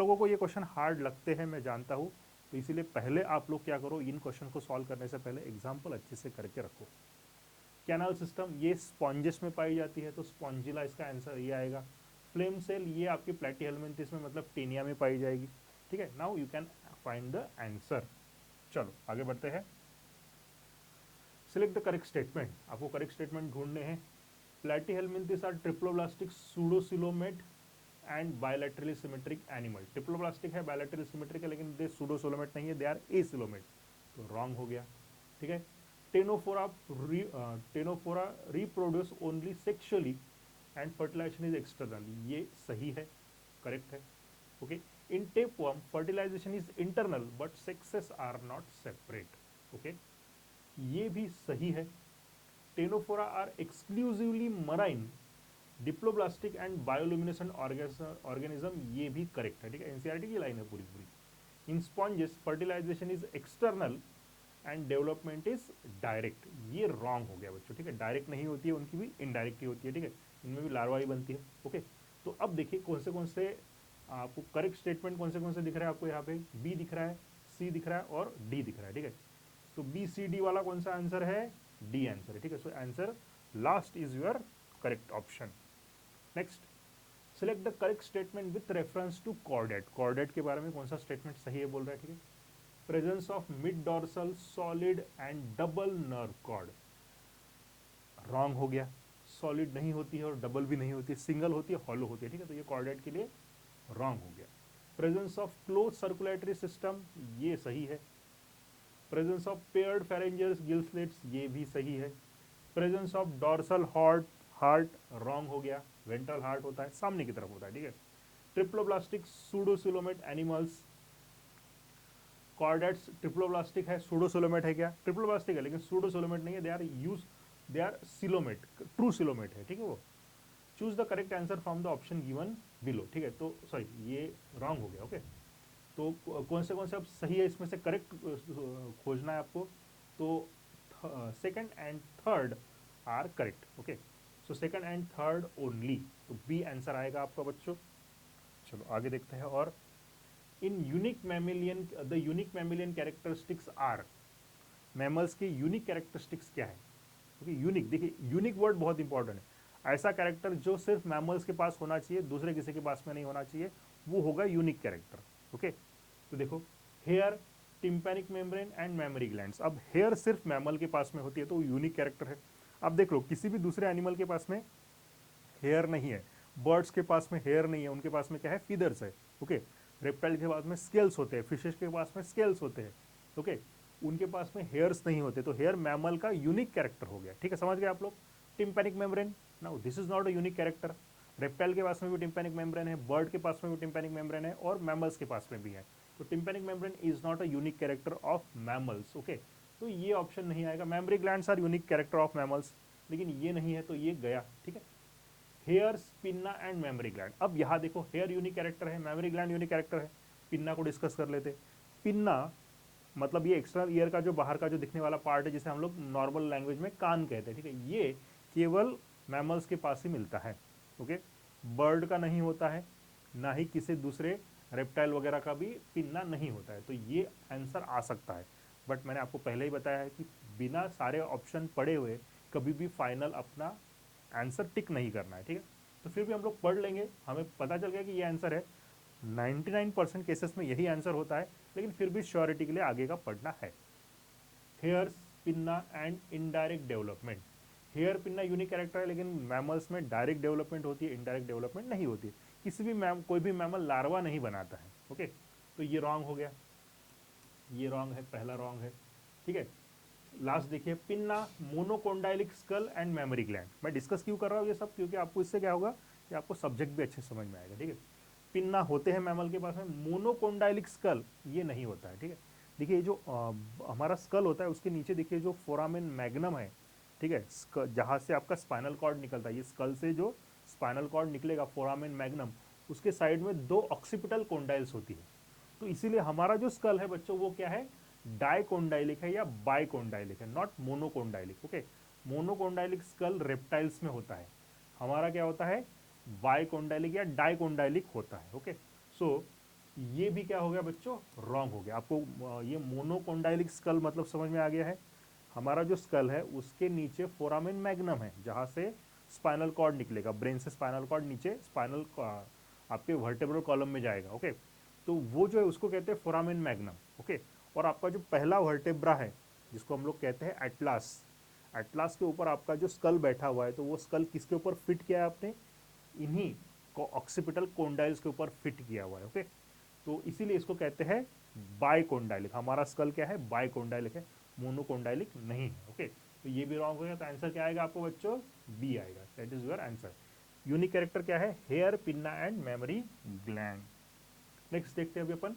लोगों को ये क्वेश्चन हार्ड लगते हैं, मैं जानता हूँ, तो इसीलिए पहले आप लोग क्या करो, इन क्वेश्चन को सॉल्व करने से पहले एग्जाम्पल अच्छे से करके रखो। कैनाल सिस्टम ये स्पॉन्जेस में पाई जाती है, तो स्पॉन्जिला इसका आंसर ये आएगा। फ्लेम सेल ये आपकी प्लेटीहेलमिंथेस में मतलब टेनिया में पाई जाएगी। ठीक है, now you can find the answer. चलो आगे बढ़ते हैं। सिलेक्ट द करेक्ट स्टेटमेंट, आपको करेक्ट स्टेटमेंट ढूंढने हैं। Platyhelminthes are triploblastic pseudocoelomate and bilaterally symmetric animal. Triploblastic है, बायलैटरली सिमेट्रिक है, लेकिन दे सूडोसिलोमेट नहीं है, दे आर एसिलोमेट, तो रॉन्ग हो गया। ठीक है, ctenophora ctenophora reproduce only sexually and fertilization is external, ये सही है, करेक्ट है। Okay, in tapeworm fertilization is internal but sexes are not separate. Okay, ये भी सही है। Ctenophora are exclusively marine diploblastic and bioluminescent organism, ये भी करेक्ट है। ठीक है, एनसीईआरटी की लाइन है पूरी पूरी। In sponges fertilization is external and development is direct, ये रॉन्ग हो गया बच्चों। ठीक है, डायरेक्ट नहीं होती है, उनकी भी इनडायरेक्ट ही होती है। ठीक है, इनमें भी लार्वा ही बनती है। ओके, तो अब देखिए कौन से आपको करेक्ट स्टेटमेंट कौन से दिख रहा है आपको। यहाँ पे बी दिख रहा है, सी दिख रहा है और डी दिख रहा है। ठीक है, तो बी सी डी वाला कौन सा आंसर है, डी आंसर है। ठीक है, so answer last is your correct option. Next, select the correct statement with reference to chordate. Chordate के बारे में कौन सा स्टेटमेंट सही है बोल रहा है। ठीक है, presence of mid dorsal solid and double nerve cord, wrong हो गया। सॉलिड नहीं होती है और डबल भी नहीं होती है, सिंगल होती है, हॉलो होती है। ठीक है, तो ये कॉर्डेट के लिए रॉन्ग हो गया। Presence of close circulatory system, ये सही है। Presence of paired pharyngeal gill slits, ये भी सही है। Presence of dorsal heart wrong हो गया, वेंट्रल हार्ट होता है, सामने की तरफ होता है। ठीक है, triploblastic pseudocoelomate animals, chordates triploblastic है, सूडोसिलोमेट है क्या, ट्रिप्लोब्लास्टिक है लेकिन सूडोसिलोमेट नहीं है, they are coelomate, true coelomate है। ठीक है, वो choose the correct answer from the option given below. ठीक है, तो सॉरी ये रॉन्ग हो गया। ओके, तो कौन से अब सही है, इसमें से करेक्ट खोजना है आपको। तो second and third are correct. Okay, so second and third only, तो बी आंसर आएगा आपका बच्चों। चलो आगे देखते हैं। और इन unique mammalian, the unique mammalian characteristics are, mammals के यूनिक कैरेक्टरिस्टिक्स क्या है। ओके, यूनिक, देखिए यूनिक वर्ड बहुत इंपॉर्टेंट है। ऐसा कैरेक्टर जो सिर्फ मैमल्स के पास होना चाहिए, दूसरे किसी के पास में नहीं होना चाहिए, वो होगा यूनिक कैरेक्टर। ओके, तो देखो hair, tympanic membrane and mammary glands. अब हेयर सिर्फ मैमल के पास में होती है तो वो यूनिक कैरेक्टर है। अब देख लो किसी भी दूसरे एनिमल के पास में हेयर नहीं है, बर्ड्स के पास में हेयर नहीं है, उनके पास में क्या है, फीदर्स है। ओके, रेप्टाइल के पास में स्केल्स होते हैं, फिशेस के पास में स्केल्स होते हैं। ओके, उनके पास में हेयर्स नहीं होते, तो हेयर मैमल का यूनिक कैरेक्टर हो गया। ठीक है, समझ गए आप लोग। Tympanic membrane, now this is not a unique character. Reptile के पास में भी टिम्पैनिक मेम्ब्रेन है, बर्ड के पास में भी टिम्पैनिक मेम्ब्रेन है और मैमल्स के पास में भी है, तो tympanic membrane is not a unique character of mammals. Okay, तो ये ऑप्शन नहीं आएगा। Mammary glands are unique character of mammals, लेकिन ये नहीं है, तो ये गया। ठीक है, hair, pinna and memory gland. अब यहाँ देखो हेयर यूनिक कैरेक्टर है, मेमोरी ग्लैंड यूनिक कैरेक्टर है। पिन्ना को डिस्कस कर लेते। पिन्ना मतलब ये एक्सटर्नल ईयर का जो बाहर का जो दिखने वाला पार्ट है, जिसे हम लोग नॉर्मल लैंग्वेज में कान कहते हैं। ठीक है, ये केवल मैमल्स के पास ही मिलता है। ओके, बर्ड का नहीं होता है, ना ही किसी दूसरे रेप्टाइल वगैरह का भी पिन्ना नहीं होता है, तो ये आंसर आ सकता है। बट मैंने आपको पहले ही बताया है कि बिना सारे ऑप्शन पढ़े हुए कभी भी फाइनल अपना आंसर टिक नहीं करना है। ठीक है, तो फिर भी हम लोग पढ़ लेंगे, हमें पता चल गया कि ये आंसर है। 99% केसेस में यही आंसर होता है, लेकिन फिर भी श्योरिटी के लिए आगे का पढ़ना है। Hairs, pinna and indirect development. Hair, pinna unique character है, लेकिन मैमल्स में डायरेक्ट डेवलपमेंट होती है, इनडायरेक्ट डेवलपमेंट नहीं होती है। किसी भी कोई भी मैमल लार्वा नहीं बनाता है। ओके, तो ये रॉन्ग हो गया, ये रॉन्ग है, पहला रॉन्ग है। ठीक है, लास्ट देखिए, pinna monocondylic skull and memory gland. मैं डिस्कस क्यों कर रहा हूँ ये सब, क्योंकि आपको इससे क्या होगा कि आपको सब्जेक्ट भी अच्छे समझ में आएगा। ठीक है, पिन्ना होते हैं मैमल के पास में, मोनोकोंडाइलिक स्कल ये नहीं होता है। ठीक है, देखिए ये जो हमारा स्कल होता है उसके नीचे देखिए जो फोरामेन मैग्नम है। ठीक है, जहाँ से आपका स्पाइनल कॉर्ड निकलता है, ये स्कल से जो स्पाइनल कॉर्ड निकलेगा फोरामेन मैग्नम, उसके साइड में दो ऑक्सीपिटल कोंडाइल्स होती है। तो इसीलिए हमारा जो स्कल है बच्चों वो क्या है, डाइकोंडाइलिक है या बाइकोंडाइलिक है, not monocondylic. Okay, monocondylic skull reptiles में होता है, हमारा क्या होता है, बाइकोंडाइलिक या डाइकोंडाइलिक होता है। ओके, सो ये भी क्या हो गया बच्चों, रॉन्ग हो गया। आपको ये मोनोकोंडाइलिक स्कल मतलब समझ में आ गया है। हमारा जो स्कल है उसके नीचे फोरामेन मैग्नम है, जहां से स्पाइनल कॉर्ड निकलेगा, ब्रेन से स्पाइनल कॉर्ड नीचे स्पाइनल आपके वर्टेब्रल कॉलम में जाएगा। ओके, तो वो जो है उसको कहते हैं फोरामेन मैग्नम। ओके, और आपका जो पहला वर्टेब्रा है जिसको हम लोग कहते हैं एटलास, एटलास के ऊपर आपका जो स्कल बैठा हुआ है, तो वो स्कल किसके ऊपर फिट किया है आपने, इन्हीं को ऑक्सीपिटल कोंडाइल्स के ऊपर फिट किया हुआ है। ओके, तो इसीलिए इसको कहते हैं बाइकोंडाइलिक। हमारा स्कल क्या है, बाइकोंडाइलिक है, मोनोकोंडाइलिक नहीं है। ओके, तो ये भी रॉन्ग हो गया। तो आंसर क्या आएगा आपको बच्चों, बी आएगा। That is your answer. Unique character क्या है, hair, pinna and memory gland. Next देखते हैं अभी अपन,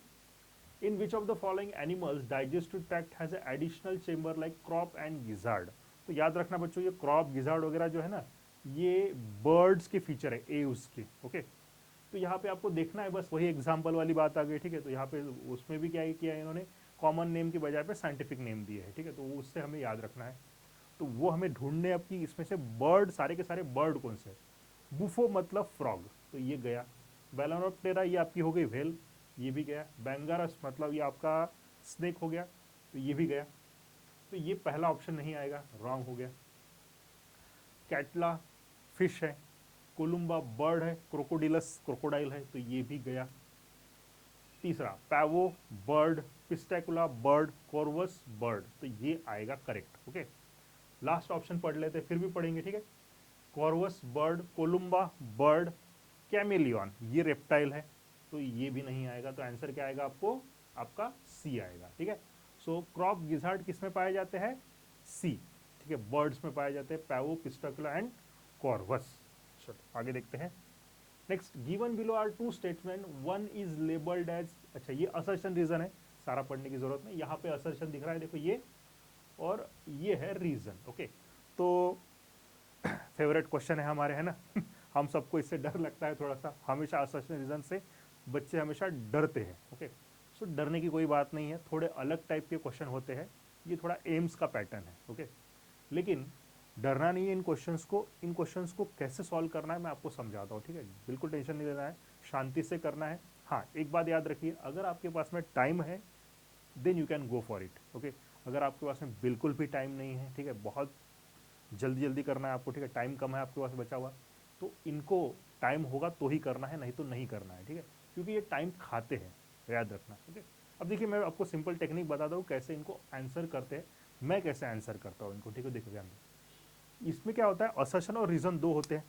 in which of the following animals digestive tract has additional chamber like crop and gizzard. तो याद रखना बच्चों, ये क्रॉप गिजार्ड वगैरह जो है ना, ये बर्ड्स के फीचर है, एव्स के। ओके, तो यहाँ पे आपको देखना है, बस वही एग्जाम्पल वाली बात आ गई। ठीक है, तो यहाँ पे उसमें भी क्या किया है इन्होंने, कॉमन नेम की बजाय पे साइंटिफिक नेम दिए है। ठीक है, तो उससे हमें याद रखना है। तो वो हमें ढूंढने अब की इसमें से बर्ड, सारे के सारे बर्ड कौन से, बुफो मतलब फ्रॉग, तो ये गया। बेलानोप्टेरा ये आपकी हो गई व्हेल, ये भी गया। बैंगारस मतलब ये आपका स्नेक हो गया, तो ये भी गया। तो ये पहला ऑप्शन नहीं आएगा, रॉन्ग हो गया। कैटला फिश है, कोलुम्बा बर्ड है, क्रोकोडिलस क्रोकोडाइल है, तो ये भी गया। तीसरा pavo bird, psittacula bird, corvus bird, तो ये आएगा करेक्ट। ओके, लास्ट ऑप्शन पढ़ लेते, फिर भी पढ़ेंगे। ठीक है, कॉर्वस बर्ड, कोलुम्बा बर्ड, कैमेलियन ये रेप्टाइल है, तो ये भी नहीं आएगा। तो आंसर क्या आएगा आपको, आपका सी आएगा। ठीक है, सो क्रॉप गिजार्ड किस में पाए जाते हैं, सी। ठीक है, बर्ड्स में पाए जाते हैं, पैवो, पिस्टेकुला एंड कॉर्वस। चलो आगे देखते हैं। Next, given below are two statement, one is labelled as, अच्छा ये असर्शन रीजन है, सारा पढ़ने की जरूरत नहीं, यहाँ पे असर्शन दिख रहा है, देखो ये, और ये है रीजन। ओके, तो फेवरेट क्वेश्चन है हमारे, है ना हम सबको इससे डर लगता है थोड़ा सा, हमेशा असर्शन रीजन से बच्चे हमेशा डरते हैं। ओके, सो डरने की कोई बात नहीं है, थोड़े अलग टाइप के क्वेश्चन होते हैं, ये थोड़ा एम्स का पैटर्न है। ओके, लेकिन डरना नहीं है इन क्वेश्चंस को, इन क्वेश्चंस को कैसे सॉल्व करना है मैं आपको समझाता हूँ। ठीक है, बिल्कुल टेंशन नहीं लेना है, शांति से करना है। हाँ, एक बात याद रखिए, अगर आपके पास में टाइम है then you can go for it. Okay, अगर आपके पास में बिल्कुल भी टाइम नहीं है, ठीक है, बहुत जल्दी जल्दी करना है आपको, ठीक है, टाइम कम है आपके पास बचा हुआ, तो इनको टाइम होगा तो ही करना है, नहीं तो नहीं करना है। ठीक है, क्योंकि ये टाइम खाते हैं, याद रखना। ओके, अब देखिए मैं आपको सिंपल टेक्निक बताता हूँ कैसे इनको आंसर करते हैं, मैं कैसे आंसर करता हूँ इनको। ठीक है, देखो ध्यान दो, इसमें क्या होता है, असर्शन और रीजन दो होते हैं,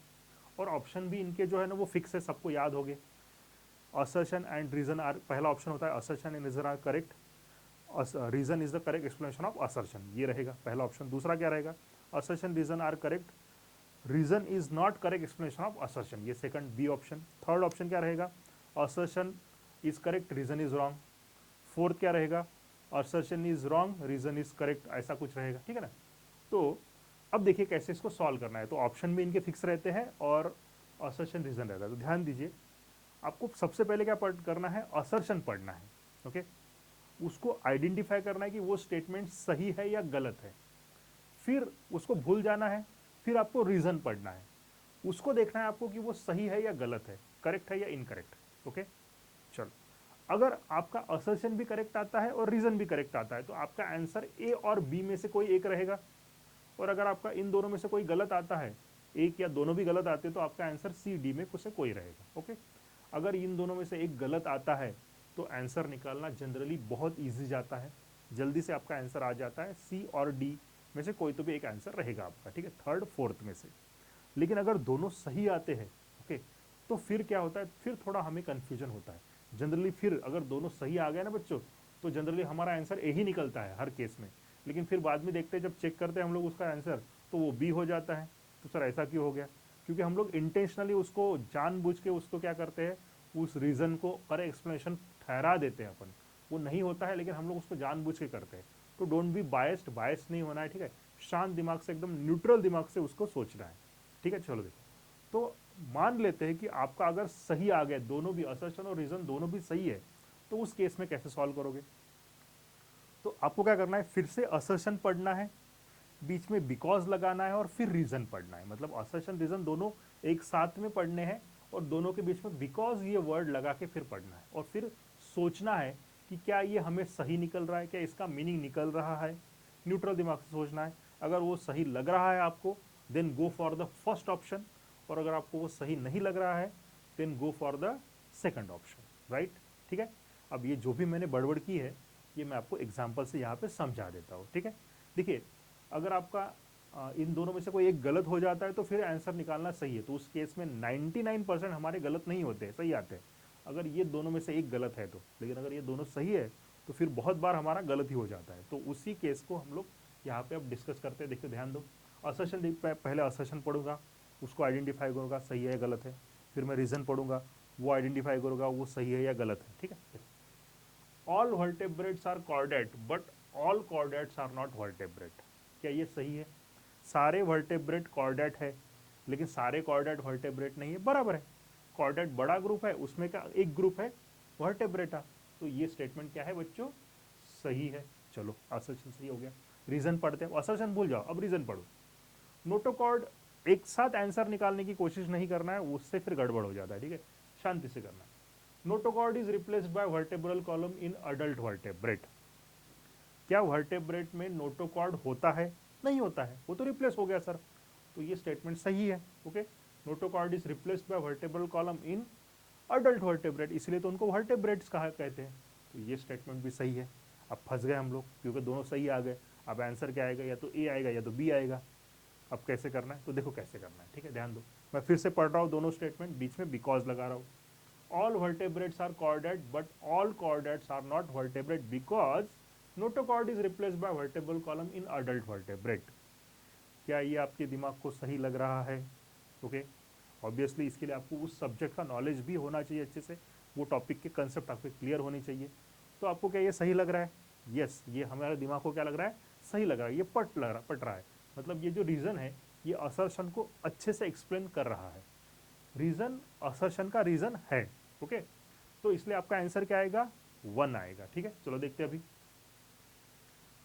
और ऑप्शन भी इनके जो है ना वो फिक्स है, सबको याद हो गए। असर्शन एंड रीजन आर, पहला ऑप्शन होता है assertion and reason are correct, reason is the correct explanation of assertion, ये रहेगा पहला ऑप्शन। दूसरा क्या रहेगा, assertion reason are correct, reason is not correct explanation of assertion, ये second B option. Third option क्या रहेगा, assertion is correct, reason is wrong. Fourth क्या रहेगा, assertion is wrong, reason is correct, ऐसा कुछ रहेगा। ठीक है ना, तो अब देखिए कैसे इसको सॉल्व करना है। तो ऑप्शन भी इनके फिक्स रहते हैं और असर्शन रीजन रहता है। तो ध्यान दीजिए, आपको सबसे पहले क्या करना है, असर्शन पढ़ना है। ओके, उसको आइडेंटिफाई करना है कि वो स्टेटमेंट सही है या गलत है, फिर उसको भूल जाना है, फिर आपको रीजन पढ़ना है, उसको देखना है आपको कि वो सही है या गलत है, करेक्ट है या इनकरेक्ट। ओके, चलो, अगर आपका असर्शन भी करेक्ट आता है और रीजन भी करेक्ट आता है तो आपका आंसर ए और बी में से कोई एक रहेगा, और अगर आपका इन दोनों में से कोई गलत आता है, एक या दोनों भी गलत आते हैं, तो आपका आंसर सी डी में से कोई रहेगा। ओके, अगर इन दोनों में से एक गलत आता है तो आंसर निकालना जनरली बहुत ईजी जाता है, जल्दी से आपका आंसर आ जाता है, सी और डी में से कोई तो भी एक आंसर रहेगा आपका। ठीक है, थर्ड फोर्थ में से। लेकिन अगर दोनों सही आते हैं, ओके, तो फिर क्या होता है, फिर थोड़ा हमें कंफ्यूजन होता है जनरली। फिर अगर दोनों सही आ गए ना बच्चों, तो जनरली हमारा आंसर ए ही निकलता है हर केस में, लेकिन फिर बाद में देखते हैं, जब चेक करते हैं हम लोग उसका आंसर, तो वो बी हो जाता है। तो सर ऐसा क्यों हो गया, क्योंकि हम लोग इंटेंशनली उसको जानबूझ के उसको क्या करते हैं, उस रीजन को करेक्ट एक्सप्लेनेशन ठहरा देते हैं अपन, वो नहीं होता है लेकिन हम लोग उसको जानबूझ के करते हैं। तो डोंट बी बायस्ड, बायस्ड नहीं होना है। ठीक है, शांत दिमाग से, एकदम न्यूट्रल दिमाग से उसको सोचना है। ठीक है, चलो देखो, तो मान लेते हैं कि आपका अगर सही आ गया, दोनों भी असर्शन और रीजन दोनों भी सही है, तो उस केस में कैसे सॉल्व करोगे। तो आपको क्या करना है, फिर से असर्शन पढ़ना है, बीच में बिकॉज लगाना है और फिर रीजन पढ़ना है। मतलब असर्शन रीजन दोनों एक साथ में पढ़ने हैं और दोनों के बीच में बिकॉज ये वर्ड लगा के फिर पढ़ना है, और फिर सोचना है कि क्या ये हमें सही निकल रहा है, क्या इसका मीनिंग निकल रहा है, न्यूट्रल दिमाग से सोचना है। अगर वो सही लग रहा है आपको, then go for the first option, और अगर आपको वो सही नहीं लग रहा है, then go for the second option, right. ठीक है, अब ये जो भी मैंने बड़बड़ की है ये मैं आपको एग्जाम्पल से यहाँ पे समझा देता हूँ। ठीक है, देखिए अगर आपका इन दोनों में से कोई एक गलत हो जाता है तो फिर आंसर निकालना सही है, तो उस केस में 99% हमारे गलत नहीं होते, सही आते हैं। अगर ये दोनों में से एक गलत है तो, लेकिन अगर ये दोनों सही है तो फिर बहुत बार हमारा गलत ही हो जाता है। तो उसी केस को हम लोग यहाँ पे अब डिस्कस करते हैं। देखिए ध्यान दो, असर्शन, पहले असर्शन पढ़ूंगा, उसको आइडेंटिफाई करूँगा सही है या गलत है, फिर मैं रीजन पढ़ूंगा, वो आइडेंटिफाई करूँगा वो सही है या गलत है। ठीक है, all vertebrates are chordate but all chordates are not vertebrate. क्या ये सही है? सारे वर्टेब्रेट कॉर्डेट है लेकिन सारे कॉर्डेट वर्टेब्रेट नहीं है, बराबर है। कॉर्डेट बड़ा ग्रुप है, उसमें का एक ग्रुप है वर्टेब्रेटा, तो ये स्टेटमेंट क्या है बच्चों? सही है। चलो असर्शन सही हो गया। रीजन पढ़ते हैं, असर्शन भूल जाओ, अब रीजन पढ़ो। नोटोकॉर्ड, एक साथ आंसर निकालने की कोशिश नहीं करना है, उससे फिर गड़बड़ हो जाता है। ठीक है, शांति से करना है। Notochord is replaced by vertebral column in adult vertebrate. क्या वर्टेब्रेट में नोटोकॉर्ड होता है? नहीं होता है, वो तो रिप्लेस हो गया सर, तो ये स्टेटमेंट सही है। Okay, notochord is replaced by vertebral column in adult vertebrate, इसलिए तो उनको वर्टेब्रेट्स कहा कहते हैं, तो ये स्टेटमेंट भी सही है। अब फंस गए हम लोग क्योंकि दोनों सही आ गए। अब आंसर क्या आएगा? या तो ए आएगा या तो बी आएगा। अब कैसे करना है तो देखो कैसे करना है। ठीक है, ध्यान दो, मैं फिर से पढ़ रहा हूँ दोनों स्टेटमेंट, बीच में बिकॉज लगा रहा हूँ। all vertebrates are chordate but all chordates are not vertebrate because notochord is replaced by vertebral column in adult vertebrate। क्या ये आपके दिमाग को सही लग रहा है? ओके, ऑब्वियसली इसके लिए आपको उस सब्जेक्ट का नॉलेज भी होना चाहिए अच्छे से, वो टॉपिक के कंसेप्ट आपके क्लियर होने चाहिए। तो आपको क्या ये सही लग रहा है? यस, ये हमारे दिमाग को क्या लग रहा है? सही लग रहा है, ये पट रहा है। मतलब ये जो रीजन है ये असर्शन को अच्छे से एक्सप्लेन कर रहा है। रीजन असर्शन का रीजन है। ओके, तो इसलिए आपका आंसर क्या आएगा? 1 आएगा। ठीक है, चलो देखते हैं अभी।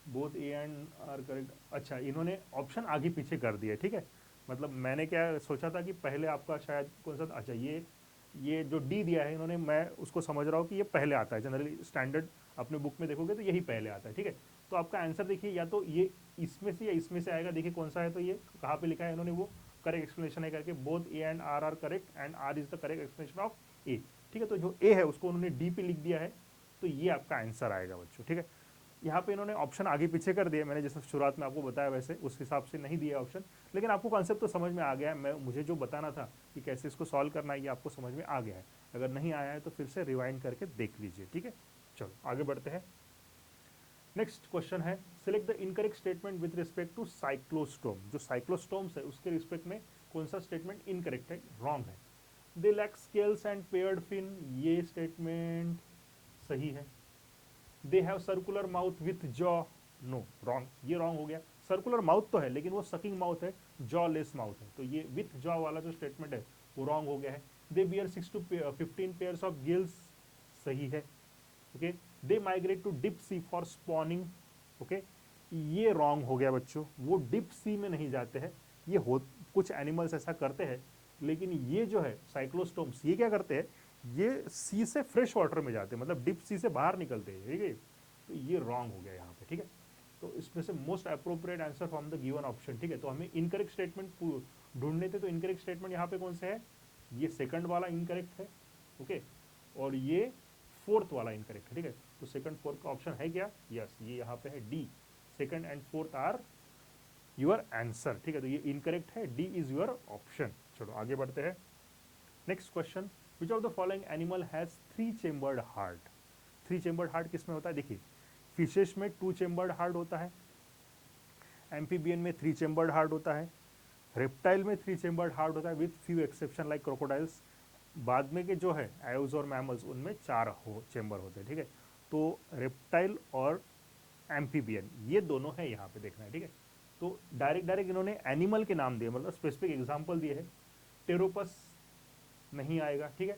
Both A and R correct. अच्छा, इन्होंने ऑप्शन आगे पीछे कर दिया। ठीक है, मतलब मैंने क्या सोचा था कि पहले आपका शायद कौन सा, अच्छा ये जो डी दिया है इन्होंने, मैं उसको समझ रहा हूँ कि ये पहले आता है, जनरली स्टैंडर्ड अपने बुक में देखोगे तो यही पहले आता है। ठीक है, तो आपका आंसर देखिए या तो ये इसमें से या इसमें से आएगा। देखिए कौन सा है, तो ये कहाँ पे लिखा है इन्होंने, वो करेक्ट एक्सप्लेनेशन है करके, both A and R are correct and R is the correct explanation of A. ठीक है, तो जो ए है उसको उन्होंने डी पे लिख दिया है, तो ये आपका आंसर आएगा बच्चों। ठीक है, यहाँ पे इन्होंने ऑप्शन आगे पीछे कर दिए, मैंने जैसे शुरुआत में आपको बताया वैसे उस हिसाब से नहीं दिया ऑप्शन, लेकिन आपको कॉन्सेप्ट तो समझ में आ गया है। मैं मुझे जो बताना था कि कैसे इसको सॉल्व करना है ये आपको समझ में आ गया है। अगर नहीं आया है तो फिर से रिवाइंड करके देख लीजिए। ठीक है, चलो आगे बढ़ते हैं। नेक्स्ट क्वेश्चन है, select the incorrect statement with respect to cyclostome. जो साइक्लोस्टोम्स है उसके रिस्पेक्ट में कौन सा स्टेटमेंट इनकरेक्ट है, रॉन्ग है? They lack scales and paired fin, ये स्टेटमेंट सही है। They have circular mouth with jaw, no, wrong, ये रॉन्ग हो गया। सर्कुलर माउथ तो है लेकिन वो सकिंग माउथ है, जॉ लेस माउथ है, तो ये विथ जॉ वाला जो स्टेटमेंट है वो रॉन्ग हो गया है। They bear 6 to 15 pairs of gills, सही है। Okay, they migrate to deep sea for spawning, okay, ये रॉन्ग हो गया बच्चों, वो डिप सी में नहीं जाते हैं। ये हो कुछ एनिमल्स ऐसा करते हैं, लेकिन ये जो है साइक्लोस्टोम्स, ये क्या करते हैं, ये सी से फ्रेश वाटर में जाते हैं, मतलब डिप सी से बाहर निकलते हैं। ठीक है, तो ये रॉन्ग हो गया यहाँ पे। ठीक है, तो इसमें से most appropriate answer from the given option. ठीक है, तो हमें इनकरेक्ट स्टेटमेंट ढूंढने थे, तो इनकरेक्ट स्टेटमेंट यहाँ पे कौन से है? ये सेकंड वाला इनकरेक्ट है। ओके, और ये फोर्थ वाला इनकरेक्ट है। ठीक है, तो सेकंड फोर्थ का ऑप्शन है क्या? यस, ये यहाँ पे है D, second and fourth are your answer. ठीक है, तो ये इनकरेक्ट है, डी इज योर ऑप्शन। चलो आगे बढ़ते हैं। Next question, which of the following animal has 3 chambered heart? 3 chambered heart किसमें होता है? देखिए, फिशेस में 2 चेम्बर्ड हार्ट होता है, एम्फीबियन में 3 चेम्बर्ड हार्ट होता है, रेप्टाइल में 3 चेम्बर्ड हार्ट होता है with few exception like crocodiles. बाद में के जो है एव्स और मैमल्स, उनमें 4 चेम्बर होते हैं। ठीक है, तो रेप्टाइल और एम्फीबियन ये दोनों है, यहाँ पे देखना है। ठीक है, तो डायरेक्ट डायरेक्ट इन्होंने एनिमल के नाम दिए, मतलब स्पेसिफिक एग्जाम्पल दिए है। टेरोपस नहीं आएगा। ठीक है,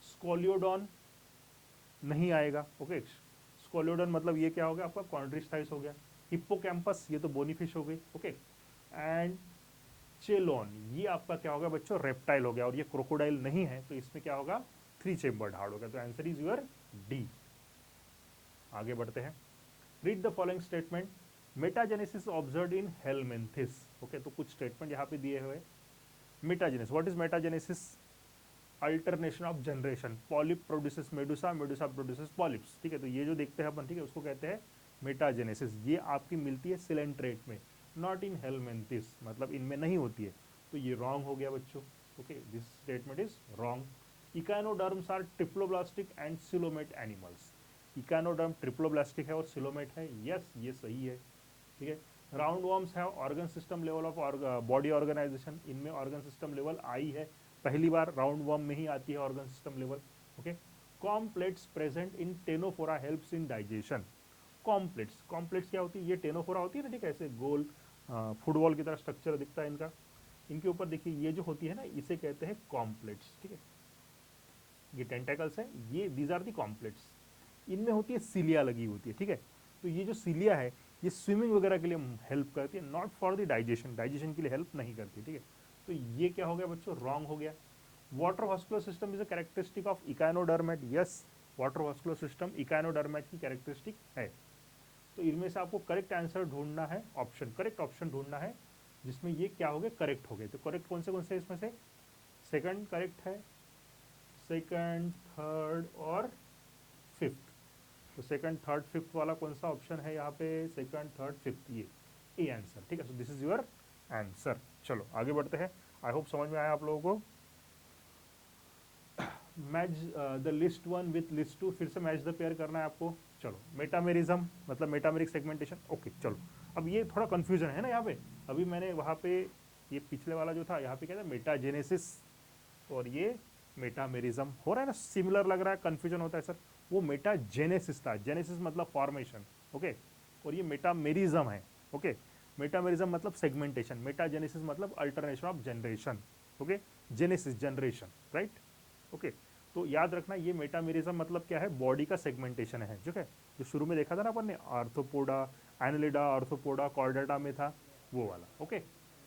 स्कोलियोडॉन नहीं आएगा। ओके, स्कोलियोडॉन मतलब ये क्या हो गया आपका? कॉन्ट्रिस्टाइस हो गया। हिप्पोकैम्पस, ये तो बोनीफिश हो गई। ओके, एंड चेलोन, ये आपका क्या होगा बच्चों? रेप्टाइल हो गया। और ये क्रोकोडाइल नहीं है, तो इसमें क्या होगा? 3 चेम्बर्ड हार्ट होगा, तो आंसर इज योर डी। आगे बढ़ते हैं। Read the following statement. Metagenesis observed in helminths. Okay, तो कुछ स्टेटमेंट यहाँ पे दिए हुए। Metagenesis, what is metagenesis? Alternation of generation. Polyp produces Medusa, Medusa produces polyps. ठीक है, तो ये जो देखते हैं अपन, ठीक है, उसको कहते हैं मेटाजेनेसिस। ये आपकी मिलती है सिलेंट्रेट में, नॉट इन हेलमिंथिस, मतलब इनमें नहीं होती है। तो ये रॉन्ग हो गया बच्चों। Okay, this statement is wrong. Echinoderms are triploblastic and coelomate animals. Echinoderm triploblastic है और सिलोमेट है, यस ये सही है। ठीक है। राउंड वर्म्स है organ system level of body organization, इनमें ऑर्गन सिस्टम लेवल आई है, पहली बार राउंड वर्म में ही आती है organ system level. Okay. Comb plates present in ctenophora helps in digestion. Comb plates, comb plates क्या होती है? ये टेनोफोरा होती है ना, ठीक है, ऐसे गोल फुटबॉल की तरह स्ट्रक्चर दिखता है इनका। इनके ऊपर देखिए ये जो होती है ना, इसे कहते हैं कॉम्प्लेट्स। ठीक है, ये टेंटेकल्स है, ये दीज आर दी कॉम्प्लेट्स। इनमें होती है सीलिया लगी होती है। ठीक है, तो ये जो सीलिया है ये स्विमिंग वगैरह के लिए हेल्प करती है, not for the digestion, digestion के लिए हेल्प नहीं करती। ठीक है, तो ये क्या हो गया बच्चों? रॉन्ग हो गया। Water vascular system is a characteristic of echinoderm. Yes, water vascular system echinoderm की कैरेक्टरिस्टिक है। तो इनमें से आपको करेक्ट आंसर ढूंढना है, ऑप्शन, करेक्ट ऑप्शन ढूंढना है जिसमें ये क्या हो गए? करेक्ट हो गए। तो करेक्ट कौन से इसमें से? सेकंड करेक्ट है, सेकंड, थर्ड और फिफ्थ। तो सेकंड, थर्ड, फिफ्थ वाला कौन सा ऑप्शन है यहाँ पे? सेकंड, थर्ड, फिफ्थ, ये ए आंसर। ठीक है, so this is your answer. चलो आगे बढ़ते हैं। आई होप समझ में आया आप लोगों को। Match the list one with list two, फिर से मैच द पेयर करना है आपको। चलो, मेटामेरिज्म मतलब मेटामेरिक सेगमेंटेशन। ओके चलो, अब ये थोड़ा कंफ्यूजन है ना यहाँ पे। अभी मैंने वहाँ पे ये पिछले वाला जो था यहाँ पे क्या था? मेटाजेनेसिस, और ये मेटामेरिज्म हो रहा है ना, सिमिलर लग रहा है, कंफ्यूजन होता है सर। वो मेटाजेनेसिस था, जेनेसिस मतलब फॉर्मेशन। ओके, और ये मेटामेरिज्म है। ओके, मेटामेरिज्म मतलब सेगमेंटेशन, मेटाजेनेसिस मतलब alternation of generation. Okay, genesis generation, right. Okay, तो याद रखना ये मेटामेरिज्म मतलब क्या है? बॉडी का सेगमेंटेशन है। जो है जो शुरू में देखा था ना अपन ने, आर्थ्रोपोडा, एनालिडा, आर्थ्रोपोडा, कॉर्डेटा में था, वो वाला। ओके,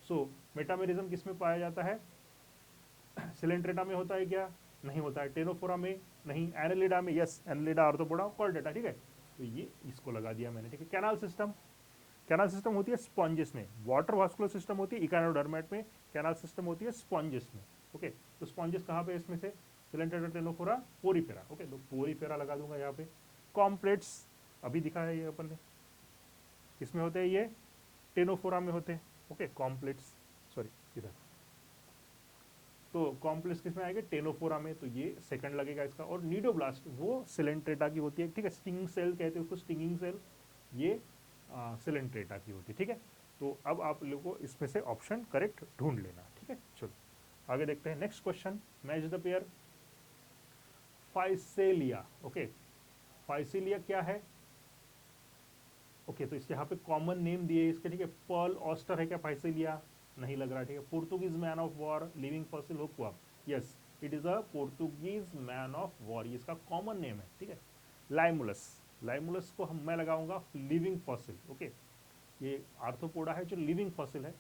सो मेटामेरिज्म किस में पाया जाता है? सिलेंट्रेटा में होता है क्या? नहीं होता है। टेनोफोरा में नहीं। एनालिडा में यस, एनालिडा, आर्थ्रोपोडा, कॉर्डेटा। ठीक है, तो ये इसको लगा दिया मैंने। ठीक है, कैनाल सिस्टम, कैनाल सिस्टम होती है स्पॉन्जेस में। वाटर वास्कुलर सिस्टम होती है इकानोडर्मेट में, कैनाल सिस्टम होती है स्पॉन्जेस में। ओके, तो स्पॉन्जेस कहाँ पे? इसमें से सिलेंट्रेटा, टेनोफोरा, पोरीफेरा। ओके, तो पोरीफेरा लगा दूंगा यहाँ पे। कॉम्प्लेट्स अभी दिखा है ये अपन ने, किसमें होते हैं ये? टेनोफोरा में होते हैं। ओके, कॉम्प्लेट्स, सॉरी इधर, तो कॉम्प्लेक्स किस में आएगा? टेनोफोरा में, तो ये सेकंड लगेगा इसका। और नीडोब्लास्ट वो सिलेंट्रेटा की होती है। ठीक है, स्टिंगिंग सेल कहते हैं उसको, स्टिंगिंग सेल, ये सिलेंट्रेटा की होती है। ठीक है, तो अब आप लोगों को इसमें से ऑप्शन करेक्ट ढूंढ लेना। ठीक है, चलो आगे देखते हैं। Next question, match the pair. Physalia. Okay, Physalia क्या है? ओके, तो इस यहाँ पे कॉमन नेम दिए इसके। ठीक है, पर्ल ऑस्टर है क्या फाइसेलिया? नहीं लग रहा। ठीक है, Portuguese man of war, living fossil, hook, yes it is a Portuguese man of war, ये इसका कॉमन नेम है। ठीक है, लाइमुलस, लाइमुलस को हम मैं लगाऊंगा लिविंग फॉसिल। ओके, ये आर्थ्रोपोडा है जो लिविंग फॉसिल है।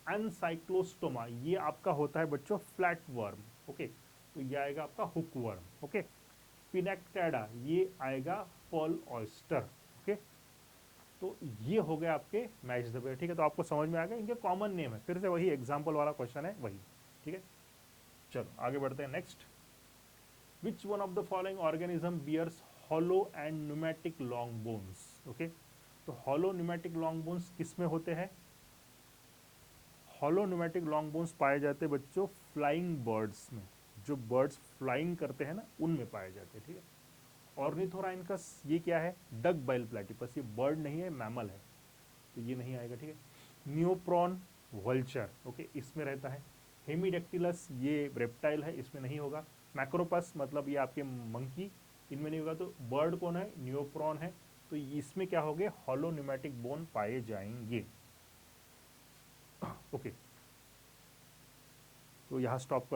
एनसाइक्लोस्टोमा ये आपका होता है बच्चों फ्लैट वर्म। ओके, तो ये आएगा आपका हुक वर्म। ओके, पिनेक्टेडा ये आएगा पर्ल ऑयस्टर। ओके, तो ये हो गया आपके मैच द पेयर। ठीक है, तो आपको समझ में आ गया, इनके कॉमन नेम है। फिर से वही एग्जाम्पल वाला क्वेश्चन है वही। ठीक है, चलो आगे बढ़ते हैं। Next, which one of the following organism bears hollow and pneumatic long bones? Okay, तो हॉलो न्यूमेटिक लॉन्ग बोन्स किस में होते हैं? हॉलो न्यूमेटिक लॉन्ग बोन्स पाए जाते हैं बच्चों फ्लाइंग बर्ड्स में, जो बर्ड्स फ्लाइंग करते हैं ना उनमें पाए जाते हैं। ठीक है, ऑर्निथोराइनकस ये क्या है? डक बाइल प्लेटिपस, ये बर्ड नहीं है, मैमल है, तो ये नहीं आएगा। ठीक है, न्यूप्रॉन वल्चर, ओके इसमें रहता है। हेमीडेक्टिलस ये रेप्टाइल है, इसमें नहीं होगा। मैक्रोपस मतलब ये आपके मंकी, इनमें नहीं होगा। तो बर्ड कौन है? न्यूप्रॉन है, तो इसमें क्या हो गए? हॉलो न्यूमेटिक बोन पाए जाएंगे। ओके, तो यहाँ स्टॉप कर